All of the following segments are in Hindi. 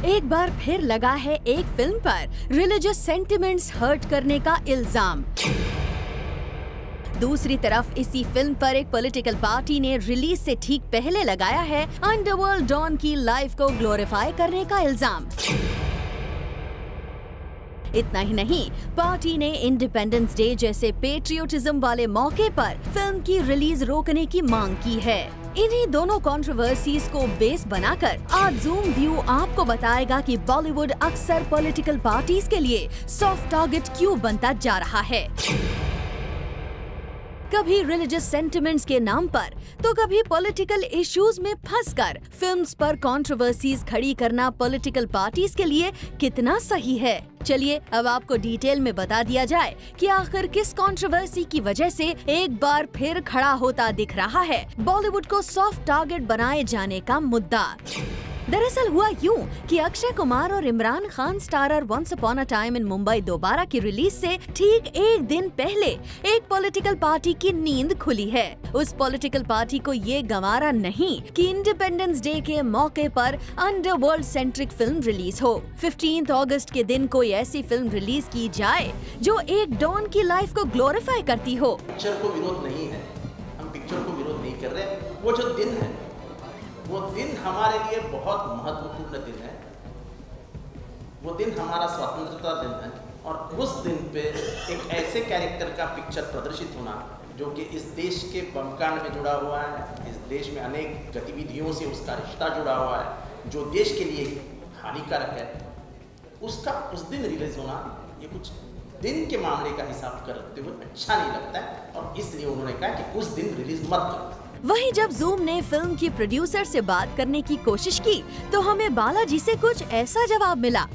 एक बार फिर लगा है एक फिल्म पर रिलीजियस सेंटिमेंट्स हर्ट करने का इल्जाम। दूसरी तरफ इसी फिल्म पर एक पॉलिटिकल पार्टी ने रिलीज से ठीक पहले लगाया है अंडरवर्ल्ड डॉन की लाइफ को ग्लोरीफाई करने का इल्जाम। इतना ही नहीं, पार्टी ने इंडिपेंडेंस डे जैसे पेट्रियोटिज्म वाले मौके पर फिल्म की रिलीज रोकने की मांग की है। इन्हीं दोनों कंट्रोवर्सीज को बेस बनाकर आज जूम व्यू आपको बताएगा कि बॉलीवुड अक्सर पॉलिटिकल पार्टीज के लिए सॉफ्ट टारगेट क्यों बनता जा रहा है। कभी रिलीजियस सेंटिमेंट्स के नाम पर तो कभी पॉलिटिकल इश्यूज में फंसकर फिल्म्स पर कंट्रोवर्सीज खड़ी करना पॉलिटिकल पार्टीज के लिए कितना सही है। चलिए अब आपको डिटेल में बता दिया जाए कि आखिर किस कंट्रोवर्सी की वजह से एक बार फिर खड़ा होता दिख रहा है बॉलीवुड को सॉफ्ट टारगेट बनाए जाने का मुद्दा। दरअसल हुआ यूं कि अक्षय कुमार और Imran Khan starrer once upon a time in Mumbai Dobaara की रिलीज से ठीक एक दिन पहले एक पॉलिटिकल पार्टी की नींद खुली है। उस पॉलिटिकल पार्टी को ये गंवारा नहीं कि इंडिपेंडेंस डे के मौके पर अंडरवर्ल्ड सेंट्रिक फिल्म रिलीज हो। 15 अगस्त के दिन कोई ऐसी फिल्म रिलीज की जाए जो एक डॉन की लाइफ को ग्लोरीफाई करती हो। पिक्चर को विरोध नहीं है, हम पिक्चर को विरोध नहीं कर रहे। वो जो दिन है वो दिन हमारे लिए बहुत महत्वपूर्ण दिन है। वो दिन हमारा स्वतंत्रता दिन है और उस दिन पे एक ऐसे कैरेक्टर का पिक्चर प्रदर्शित होना जो कि इस देश के बमकांड में जुड़ा हुआ है, इस देश में अनेक गतिविधियों से उसका रिश्ता जुड़ा हुआ है, जो देश के लिए हानिकारक है, उसका उस दिन रिलीज होना ये कुछ दिन के मामले का हिसाब करते हुए अच्छा नहीं लगता है और इसलिए उन्होंने कहा कि उस दिन रिलीज मत करो। वहीं जब जूम ने फिल्म की प्रोड्यूसर से बात करने की कोशिश की तो हमें बालाजी से कुछ ऐसा जवाब मिला।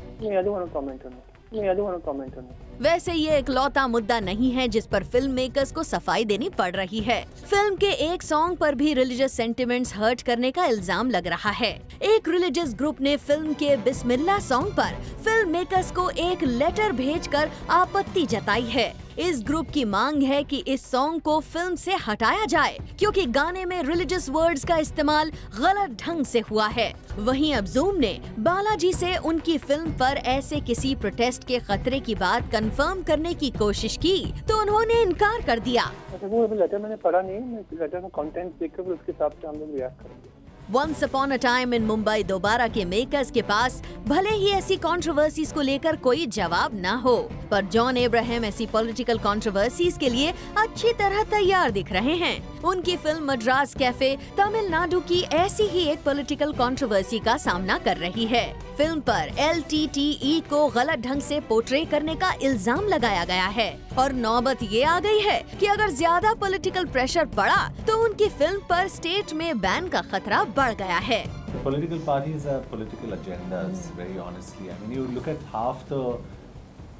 वैसे ये इकलौता मुद्दा नहीं है जिस पर फिल्म मेकर्स को सफाई देनी पड़ रही है। फिल्म के एक सॉन्ग पर भी रिलीजियस सेंटिमेंट्स हर्ट करने का इल्जाम लग रहा है। एक रिलीजियस ग्रुप ने फिल्म के बिस्मिल्लाह सॉन्ग पर फिल्म मेकर्स को एक लेटर भेजकर आपत्ति जताई है। इस ग्रुप की मांग है कि इस सॉन्ग को फिल्म से हटाया जाए क्योंकि गाने में रिलीजियस वर्ड्स का इस्तेमाल गलत ढंग से हुआ है। वहीं अब जूम ने बालाजी से उनकी फिल्म पर ऐसे किसी प्रोटेस्ट के खतरे की बात कंफर्म करने की कोशिश की तो उन्होंने इनकार कर दिया। वो अभी लेटर मैंने पढ़ा नहीं, लेटर में कंटेंट देखकर उसके हिसाब से हम लोग रिएक्ट करेंगे। Once upon a time in Mumbai Dobaara के मेकर्स के पास भले ही ऐसी कंट्रोवर्सीज को लेकर कोई जवाब न हो, पर जॉन अब्राहम ऐसी पॉलिटिकल कंट्रोवर्सीज के लिए अच्छी तरह तैयार दिख रहे हैं। उनकी फिल्म मद्रास कैफे तमिलनाडु की ऐसी ही एक पॉलिटिकल कंट्रोवर्सी का सामना कर रही है। फिल्म पर LTTE को गलत ढंग से पोर्ट्रे करने का इल्जाम लगाया गया है और नौबत ये आ गई है कि अगर ज्यादा पॉलिटिकल प्रेशर पड़ा तो उनकी फिल्म पर स्टेट में बैन का खतरा बढ़ गया है। Political parties have political agendas, very honestly. I mean, you look at half the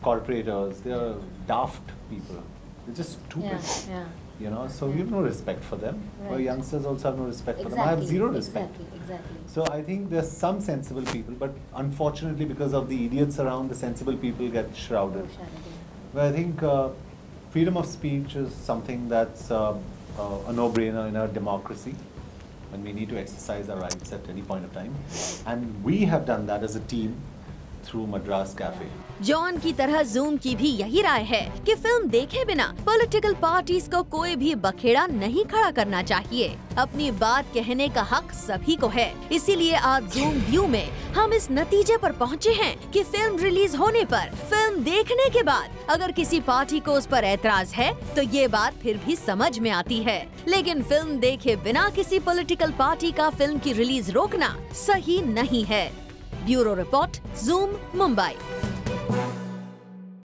corporators, they are daft people. They're just stupid. Yeah. You know, so we have no respect for them. Right. Our youngsters also have no respect for them. I have zero respect. Exactly. So I think there's some sensible people, but unfortunately because of the idiots around, the sensible people get shrouded. But I think freedom of speech is something that's a no-brainer in our democracy. And we need to exercise our rights at any point of time. And we have done that as a team through Madras Cafe. John की तरह जूम की भी यही राय है कि फिल्म देखे बिना पॉलिटिकल पार्टीज को कोई भी बखेड़ा नहीं खड़ा करना चाहिए। अपनी बात कहने का हक सभी को है। इसीलिए आज जूम व्यू में हम इस नतीजे पर पहुँचे हैं कि फिल्म रिलीज होने पर फिल्म देखने के बाद अगर किसी पार्टी को उस पर एतराज है तो ये बात फिर भी समझ में आती है, लेकिन फिल्म देखे बिना किसी पॉलिटिकल पार्टी का फिल्म की रिलीज रोकना सही नहीं है। Bureau report, zoom, Mumbai.